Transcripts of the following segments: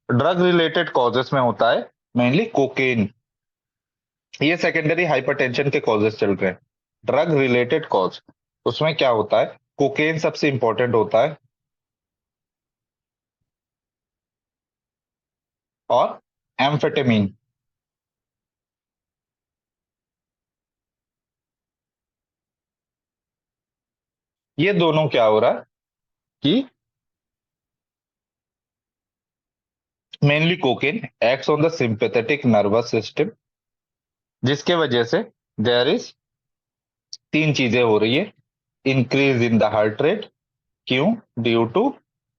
Drug related causes में होता है मेनली कोकेन। ये सेकेंडरी हाइपरटेंशन के कॉजेस चल रहे हैं। ड्रग रिलेटेड कॉज, उसमें क्या होता है, कोकेन सबसे इंपॉर्टेंट होता है, और एम्फेटामिन। ये दोनों क्या हो रहा है कि mainly cocaine acts on the sympathetic nervous system, जिसके वजह से देयर इज तीन चीजें हो रही है। Increase in the heart rate, क्यों? Due to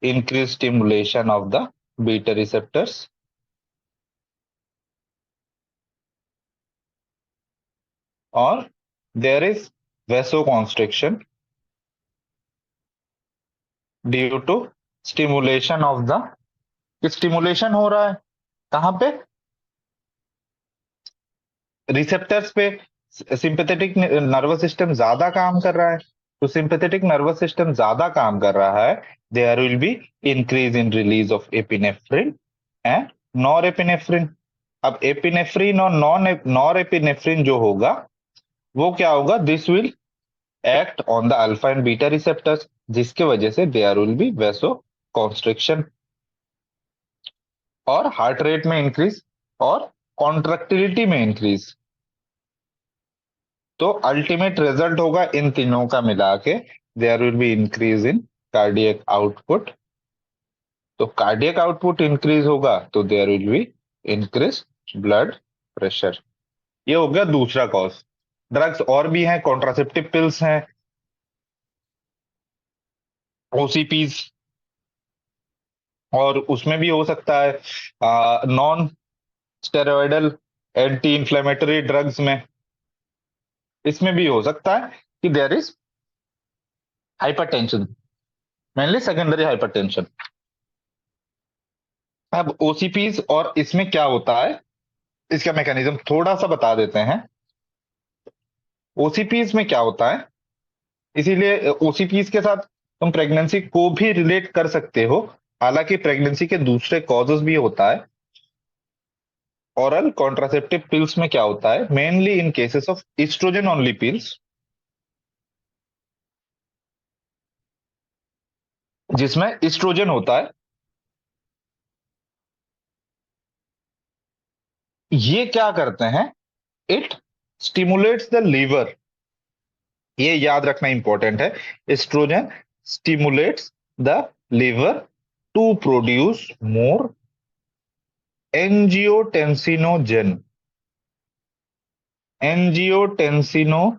increase stimulation of the beta receptors. और there is vasoconstriction due to stimulation of the, stimulation हो रहा है कहाँ पे? रिसेप्टर्स पे। सिंपैथेटिक नर्वस सिस्टम ज्यादा काम कर रहा है, तो सिंपैथेटिक नर्वस सिस्टम ज्यादा काम कर रहा है, there will be increase in release of epinephrine and nor epinephrine. अब एपिनेफ्रिन और नॉर एपिनेफ्रिन जो होगा, वो क्या होगा, this will act on the alpha and beta receptors, जिसके वजह से there will be vasoconstriction और हार्ट रेट में इंक्रीज और कॉन्ट्रैक्टिलिटी में इंक्रीज। तो अल्टीमेट रिजल्ट होगा इन तीनों का मिला के, there will be increase in cardiac output. तो कार्डियक आउटपुट इंक्रीज होगा तो there will be increase blood pressure. ये हो गया दूसरा कॉज। ड्रग्स और भी हैं, कॉन्ट्रासेप्टिव पिल्स हैं, ओसीपीज, और उसमें भी हो सकता है non steroidal anti inflammatory drugs में, इसमें भी हो सकता है कि there is hypertension, mainly secondary hypertension. अब ओसीपीज और इसमें क्या होता है, इसका मैकेनिज्म थोड़ा सा बता देते हैं। ओसीपीज में क्या होता है, इसीलिए ओसीपीज के साथ तुम प्रेगनेंसी को भी रिलेट कर सकते हो, हालांकि प्रेगनेंसी के दूसरे कॉजेस भी होता है। ओरल कॉन्ट्रासेप्टिव पिल्स में क्या होता है, mainly in cases of estrogen only pills, जिसमें इस्ट्रोजन होता है, ये क्या करते हैं, इट स्टिमुलेट्स द लीवर। ये याद रखना इंपॉर्टेंट है, estrogen stimulates the liver to produce more angiotensinogen. Angiotensinogen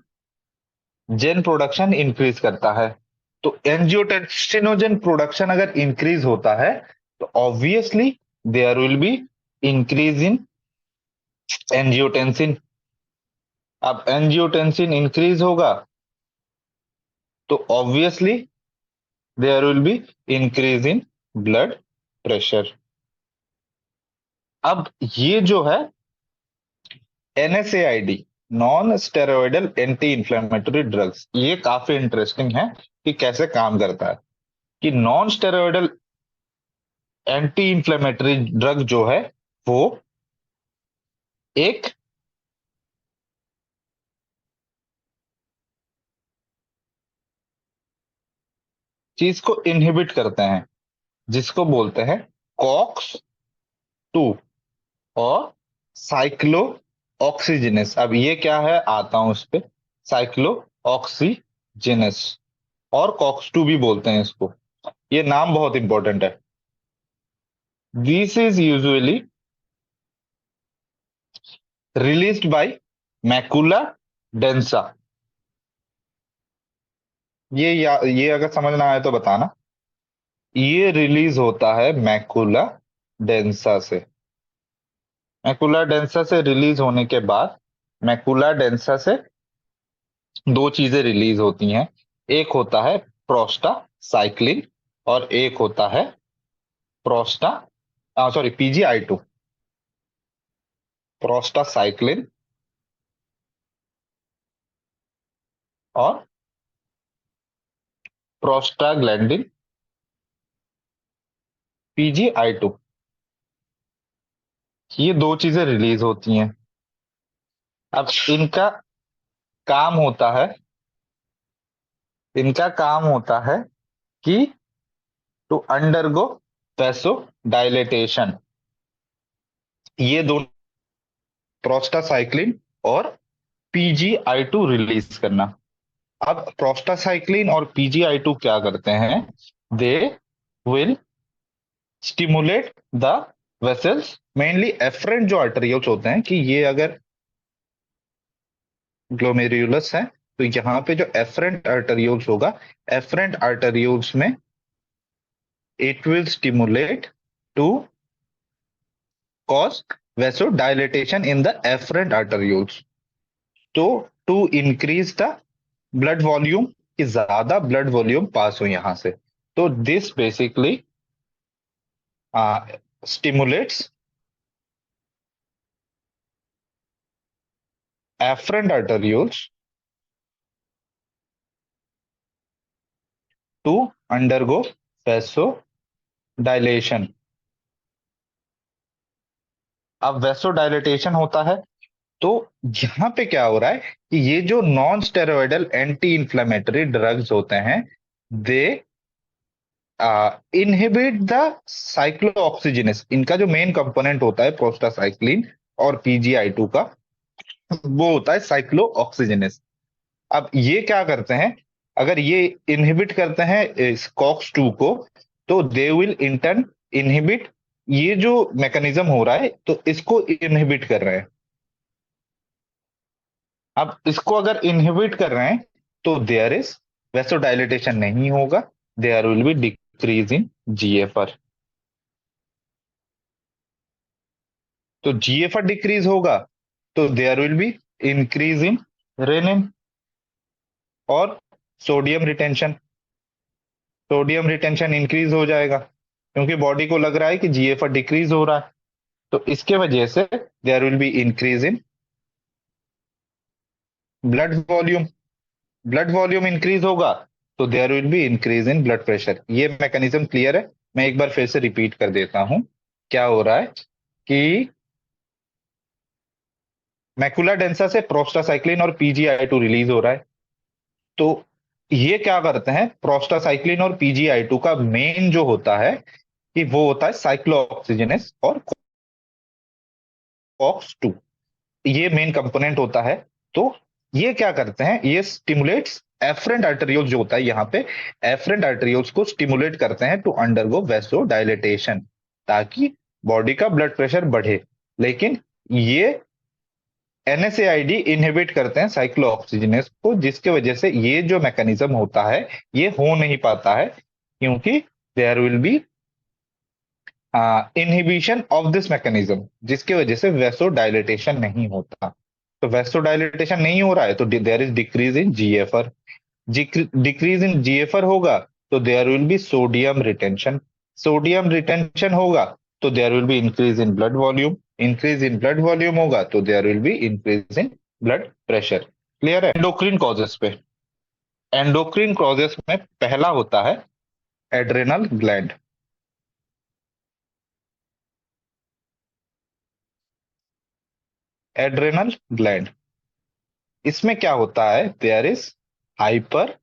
production increase करता है। तो एंजियोटेंसिनोजन प्रोडक्शन अगर इंक्रीज होता है तो obviously there will be increase in angiotensin. अब एंजियोटेंसिन इंक्रीज होगा तो obviously there will be increase in blood pressure. अब ये जो है NSAID, non steroidal anti inflammatory drugs, ये काफी इंटरेस्टिंग है कि कैसे काम करता है। कि non steroidal anti inflammatory drug जो है, वो एक चीज को इनहिबिट करते हैं, जिसको बोलते हैं कॉक्स 2 और साइक्लो ऑक्सीजिनेस। अब ये क्या है, आता हूं इस पे। साइक्लो ऑक्सीजिनेस और कॉक्स 2 भी बोलते हैं इसको, ये नाम बहुत इंपॉर्टेंट है। This is usually released by macula densa. ये अगर समझ ना आए तो बताना। ये रिलीज होता है मैकुला डेंसा से। मैकुला डेंसा से रिलीज होने के बाद, मैकुला डेंसा से दो चीजें रिलीज होती हैं। एक होता है प्रोस्टा साइक्लिन, और एक होता है प्रोस्टा, सॉरी, पीजीआई 2। प्रोस्टा साइक्लिन और प्रोस्टाग्लैंडिन, पीजीआई 2। ये दो चीजें रिलीज होती हैं। अब काम होता है इनका काम होता है कि टू अंडरगो वैसो डायलेटेशन, ये दोनों प्रोस्टासाइक्लिन और पीजीआई2 रिलीज करना। अब प्रोस्टासाइक्लिन और पीजीआई2 क्या करते हैं? They will stimulate the vessels, mainly afferent जो आर्टरियोल्स होते हैं, कि ये अगर ग्लोमेरुलस है तो यहाँ पे जो एफरेंट आर्टरियोल्स होगा, एफरेंट आर्टरियोल्स में it will stimulate to cause vasodilation in the afferent arterioles, तो to increase the blood volume, कि ज्यादा ब्लड वॉल्यूम पास हो यहां से। तो this basically stimulates afferent arterioles to undergo vasodilation। अब वेसोडाइलेटेशन होता है तो यहाँ पे क्या हो रहा है कि ये जो non steroidal anti inflammatory drugs होते हैं, दे इनहिबिट द साइक्लोऑक्सीजिनेस। इनका जो मेन कंपोनेंट होता है प्रोस्टासाइक्लिन और पीजीआई2 का, वो होता है साइक्लोऑक्सीजिनेस। अब ये क्या करते हैं? अगर ये इनहिबिट करते हैं इस कॉक्स 2 को, तो दे विल इंटर्न इनहिबिट, ये जो मैकेनिज्म हो रहा है तो इसको इनहिबिट कर रहे हैं। अब इसको अगर इनहिबिट कर रहे हैं तो देयर इज वेसोडाइलेटेशन नहीं होगा, there will be decrease in GFR. तो जीएफआर डिक्रीज होगा तो there will be increase in renin और sodium retention. Sodium retention increase हो जाएगा क्योंकि बॉडी को लग रहा है कि जीएफआर डिक्रीज हो रहा है, तो इसके वजह से there will be increase in blood volume. Blood volume increase होगा तो there will be increase in blood pressure. ये मैकेनिज्म क्लियर है? मैं एक बार फिर से रिपीट कर देता हूं। क्या हो रहा है कि मैकुला डेंसा से प्रोस्टासाइक्लिन और पीजीआई2 रिलीज हो रहा है, तो ये क्या करते हैं? प्रोस्टासाइक्लिन और पीजीआई2 का मेन जो होता है कि वो होता है साइक्लोऑक्सीजिनेस और कॉक्स 2, ये मेन कंपोनेंट होता है। तो ये क्या करते हैं? ये स्टिमुलेट्स एफरेंट आर्टरियोल्स जो होता है यहाँ पे, एफरेंट आर्टरियोल्स को स्टिमुलेट करते हैं टू अंडरगो वेसो डायलेटेशन, ताकि बॉडी का ब्लड प्रेशर बढ़े। लेकिन ये एनएसएआईडी इनहिबिट करते हैं साइक्लोऑक्सीजिनेस को, जिसके वजह से ये जो मैकेनिज्म होता है ये हो नहीं पाता है, क्योंकि there will be inhibition of this mechanism, जिसकी वजह से वेसोडाइलेटेशन नहीं होता। तो वेसोडाइलेटेशन नहीं हो रहा है तो there is decrease in GFR. Decrease in GFR होगा तो there will be sodium retention. Sodium retention होगा तो there will be increase in blood volume. Increase in blood volume होगा तो there will be increase in blood pressure. Clear है? Endocrine causes पे, endocrine causes में पहला होता है एड्रेनल ग्लैंड। एड्रेनल ग्लैंड, इसमें क्या होता है? There is hyper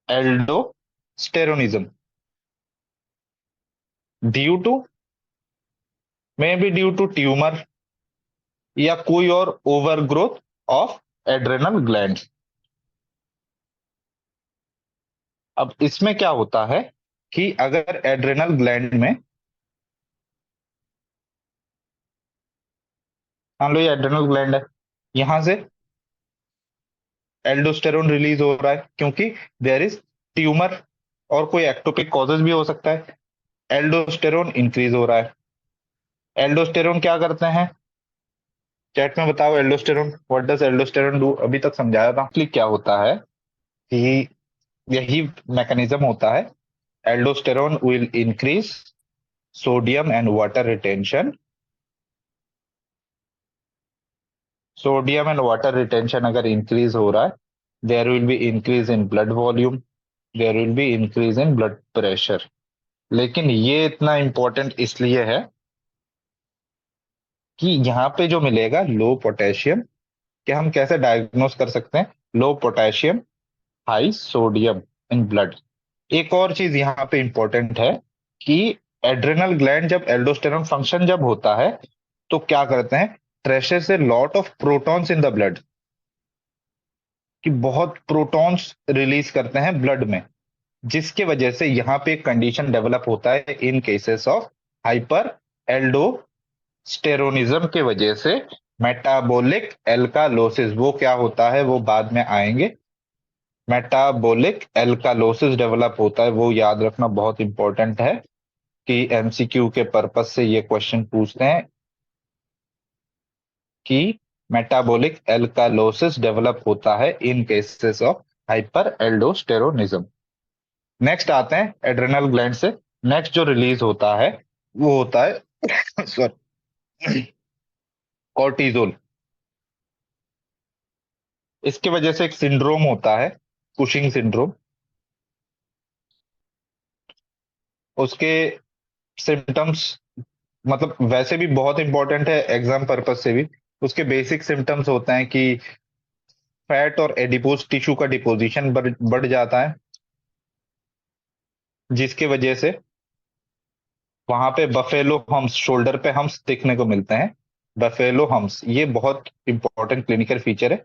aldosteronism due to, may be due to tumour या कोई और ओवरग्रोथ ऑफ एड्रेनल ग्लैंड। अब इसमें क्या होता है कि अगर एड्रेनल ग्लैंड में, मान लो ये एड्रेनल ग्लैंड है, यहां से एल्डोस्टेरोन रिलीज हो रहा है क्योंकि देयर इज ट्यूमर, और कोई एक्टोपिक कॉजेज भी हो सकता है। एल्डोस्टेरोन इंक्रीज हो रहा है। एल्डोस्टेरोन क्या करते हैं? चैट में बताओ, aldosterone, what does aldosterone do? अभी तक समझाया था। Actually क्या होता है कि यही मैकेनिज्म होता है। Aldosterone will increase sodium and water retention. Sodium and water retention अगर इंक्रीज हो रहा है, there will be increase in blood volume, there will be increase in blood pressure. लेकिन ये इतना इंपॉर्टेंट इसलिए है कि यहाँ पे जो मिलेगा लो पोटेशियम, कि हम कैसे डायग्नोस कर सकते हैं low potassium high sodium in blood. एक और चीज यहाँ पे इंपॉर्टेंट है कि एड्रेनल ग्लैंड जब एल्डोस्टेरॉन फंक्शन जब होता है तो क्या करते हैं, ट्रेशर से lot of protons in the blood, कि बहुत प्रोटॉन्स रिलीज करते हैं ब्लड में, जिसके वजह से यहाँ पे एक कंडीशन डेवलप होता है in cases of hyper aldosteronism के वजह से मेटाबॉलिक एल्कालोसिस। वो क्या होता है वो बाद में आएंगे। मेटाबॉलिक एल्कालोसिस डेवलप होता है, वो याद रखना बहुत इंपॉर्टेंट है कि एमसीक्यू के पर्पज से ये क्वेश्चन पूछते हैं कि मेटाबॉलिक एल्कालोसिस डेवलप होता है in cases of hyper aldosteronism. Next आते हैं एड्रेनल ग्लैंड से नेक्स्ट जो रिलीज होता है वो होता है सॉरी कॉर्टिजोल। इसके वजह से एक सिंड्रोम होता है कुशिंग सिंड्रोम। उसके सिम्टम्स मतलब वैसे भी बहुत इंपॉर्टेंट है एग्जाम पर्पज से भी। उसके बेसिक सिम्टम्स होते हैं कि फैट और एडिपोज टिश्यू का डिपोजिशन बढ़ जाता है, जिसके वजह से वहां पे बफेलो हम्स, शोल्डर पे हम्स देखने को मिलते हैं। बफेलो हम्स ये बहुत इंपॉर्टेंट क्लिनिकल फीचर है,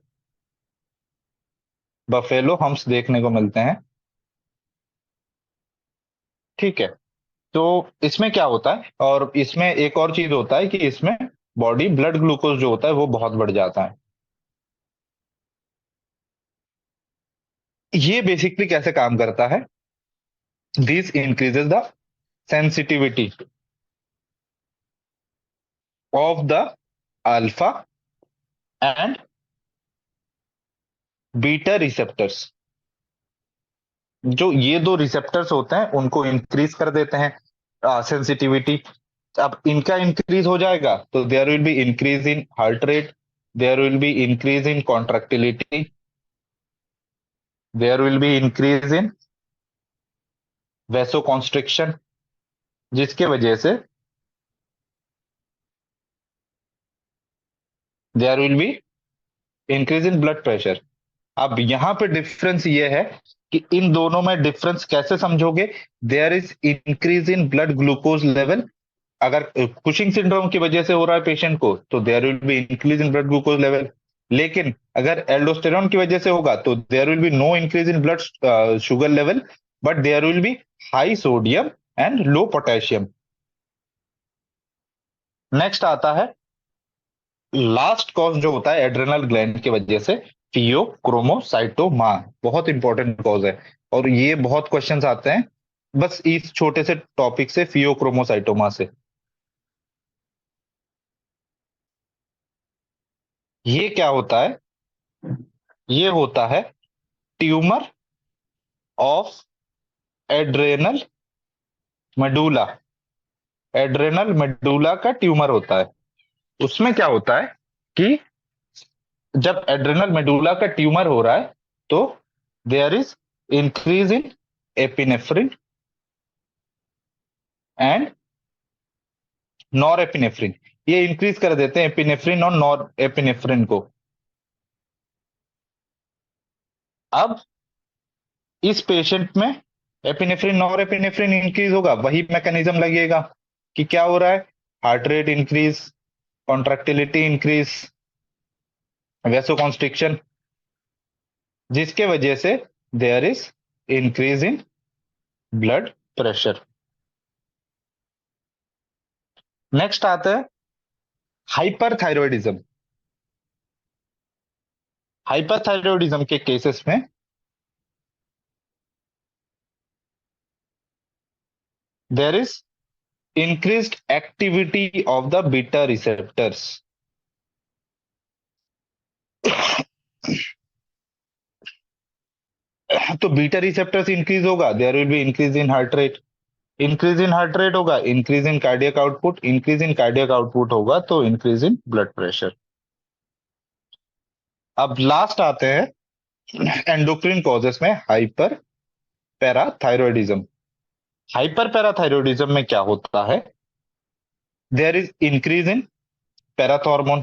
बफेलो हम्स देखने को मिलते हैं। ठीक है, तो इसमें क्या होता है, और इसमें एक और चीज होता है कि इसमें बॉडी ब्लड ग्लूकोज जो होता है वो बहुत बढ़ जाता है। ये बेसिकली कैसे काम करता है, this increases the sensitivity of the alpha and beta receptors. जो ये दो रिसेप्टर्स होते हैं उनको इंक्रीज कर देते हैं सेंसिटिविटी। अब इनका इंक्रीज हो जाएगा तो there will be increase in heart rate, there will be increase in contractility, there will be increase in vasoconstriction, जिसके वजह से there will be increase in blood pressure. अब यहां पे डिफरेंस ये है कि इन दोनों में डिफरेंस कैसे समझोगे, there is increase in blood glucose level. अगर कुशिंग सिंड्रोम की वजह से हो रहा है पेशेंट को तो there will be increase in blood glucose level. लेकिन अगर एल्डोस्टेरॉन की वजह से होगा तो there will be no increase in blood sugar level, but there will be high sodium and low potassium. Next आता है लास्ट कॉज जो होता है एड्रेनल ग्लैंड की वजह से, फियोक्रोमोसाइटोमा। बहुत इंपॉर्टेंट कॉज है और ये बहुत क्वेश्चंस आते हैं बस इस छोटे से टॉपिक से, फियोक्रोमोसाइटोमा से। ये क्या होता है, ये होता है tumour of adrenal medulla. Adrenal medulla का ट्यूमर होता है। उसमें क्या होता है कि जब एड्रेनल मेडुला का ट्यूमर हो रहा है तो there is increase in epinephrine and nor epinephrine. ये इंक्रीज कर देते हैं एपिनेफ्रिन और नॉर एपिनेफ्रिन को। अब इस पेशेंट में एपिनेफ्रिन नॉर एपिनेफ्रिन इंक्रीज होगा, वही मैकेनिज्म लगेगा कि क्या हो रहा है, heart rate increase, contractility increase, vasoconstriction, जिसके वजह से there is increase in blood pressure. Next आता है हाइपरथायरॉयडिज्म। हाइपरथायरॉयडिज्म के केसेस में there is increased activity of the beta receptors। तो बीटा रिसेप्टर्स इंक्रीज होगा, there will be increase in heart rate, increase in heart rate होगा, increase in cardiac output, increase in cardiac output होगा तो increase in blood pressure. अब last आते हैं endocrine causes में hyper parathyroidism. Hyper parathyroidism में क्या होता है, there is increase in parathormone,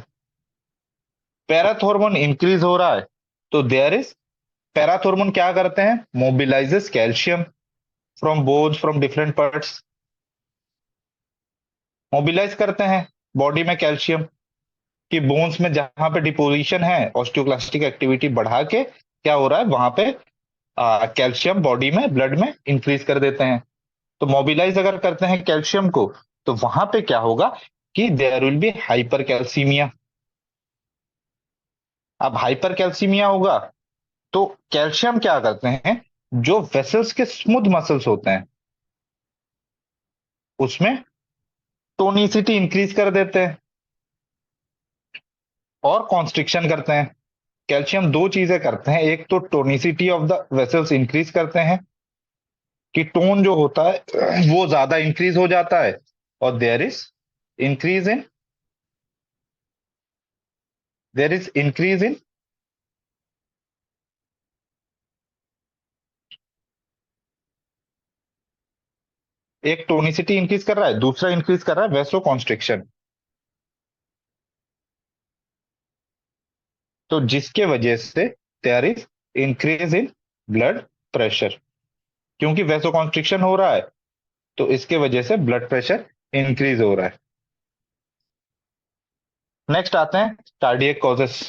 parathormone increase हो रहा है तो देयर इज, पैराथॉर्मोन क्या करते हैं, mobilizes calcium from bones from different parts, mobilize करते हैं बॉडी में कैल्शियम कि बोन्स में जहां पे डिपोजिशन है ऑस्टियोक्लास्टिक एक्टिविटी बढ़ा के क्या हो रहा है वहां पे कैल्शियम बॉडी में ब्लड में इंक्रीज कर देते हैं। तो मोबिलाइज अगर करते हैं कैल्शियम को तो वहां पे क्या होगा कि there will be hyper calcaemia. अब हाइपर कैल्सीमिया होगा तो कैल्शियम क्या करते हैं, जो वेसल्स के स्मूथ मसल्स होते हैं उसमें टोनिसिटी इंक्रीज कर देते हैं और कॉन्स्ट्रिक्शन करते हैं। कैल्शियम दो चीजें करते हैं, एक तो tonicity of the vessels increase करते हैं कि टोन जो होता है वो ज्यादा इंक्रीज हो जाता है, और increase in their is increase इन एक टोनिसिटी इंक्रीज कर रहा है, दूसरा इंक्रीज कर रहा है वेसो कॉन्स्ट्रिक्शन। तो जिसके वजह से there is increase in blood pressure, क्योंकि वेसो कॉन्स्ट्रिक्शन हो रहा है तो इसके वजह से ब्लड प्रेशर इंक्रीज हो रहा है। नेक्स्ट आते हैं कार्डियक कॉजेस।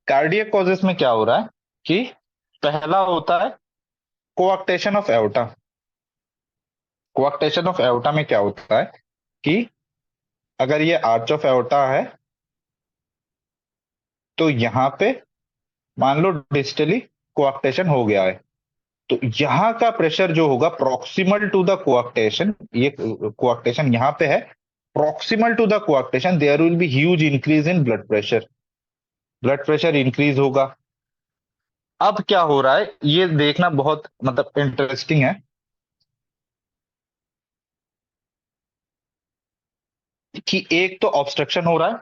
कार्डियक कॉजेस में क्या हो रहा है कि पहला होता है कोआक्टेशन ऑफ एओर्टा। कोआक्टेशन ऑफ एओर्टा में क्या होता है कि अगर ये आर्च ऑफ एओर्टा है तो यहाँ पे मान लो डिस्टली कोआक्टेशन हो गया है, तो यहाँ का प्रेशर जो होगा प्रॉक्सिमल टू द कोआक्टेशन, ये कोआक्टेशन यहाँ पे है, proximal to the coarctation there will be huge increase in blood pressure, blood pressure increase होगा। अब क्या हो रहा है ये देखना बहुत मतलब इंटरेस्टिंग है कि एक तो ऑब्स्ट्रक्शन हो रहा है,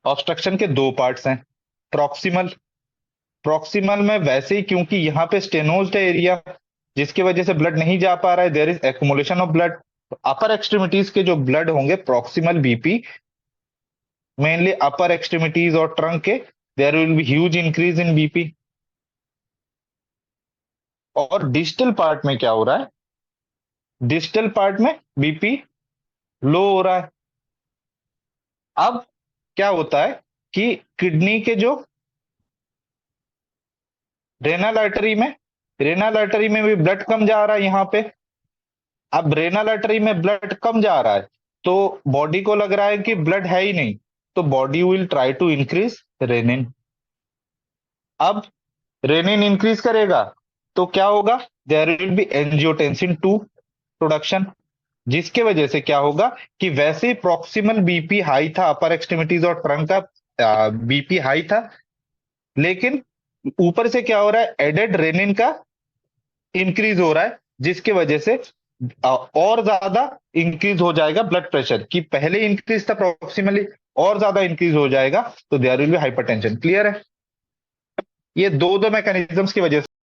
ऑब्स्ट्रक्शन के दो पार्ट्स हैं, प्रॉक्सिमल, प्रॉक्सिमल में वैसे ही क्योंकि यहाँ पे स्टेनोज्ड है एरिया जिसकी वजह से ब्लड नहीं जा पा रहा है, there is accumulation of blood. Upper extremities के जो ब्लड होंगे proximal BP, mainly upper extremities और ट्रंक के, there will be huge increase in BP. और डिस्टल पार्ट में क्या हो रहा है, डिस्टल पार्ट में बीपी लो हो रहा है। अब क्या होता है कि किडनी के जो रेनल आर्टरी में, रेनल आर्टरी में भी ब्लड कम जा रहा है यहाँ पे। अब रेनल आर्टरी में ब्लड कम जा रहा है तो बॉडी को लग रहा है कि ब्लड है ही नहीं, तो body will try to increase renin. अब रेनिन इंक्रीज करेगा तो क्या होगा, there will be angiotensin 2 production, जिसके वजह से क्या होगा कि वैसे ही प्रॉक्सिमल बीपी हाई था, अपर एक्सट्रीमिटीज और ट्रंक का बीपी हाई था, लेकिन ऊपर से क्या हो रहा है, एडेड रेनिन का इंक्रीज हो रहा है जिसकी वजह से और ज्यादा इंक्रीज हो जाएगा ब्लड प्रेशर, कि पहले इंक्रीज था प्रोक्सिमली और ज्यादा इंक्रीज हो जाएगा, तो there will be hypertension. Clear है, ये दो दो मैकेनिज्म्स की वजह से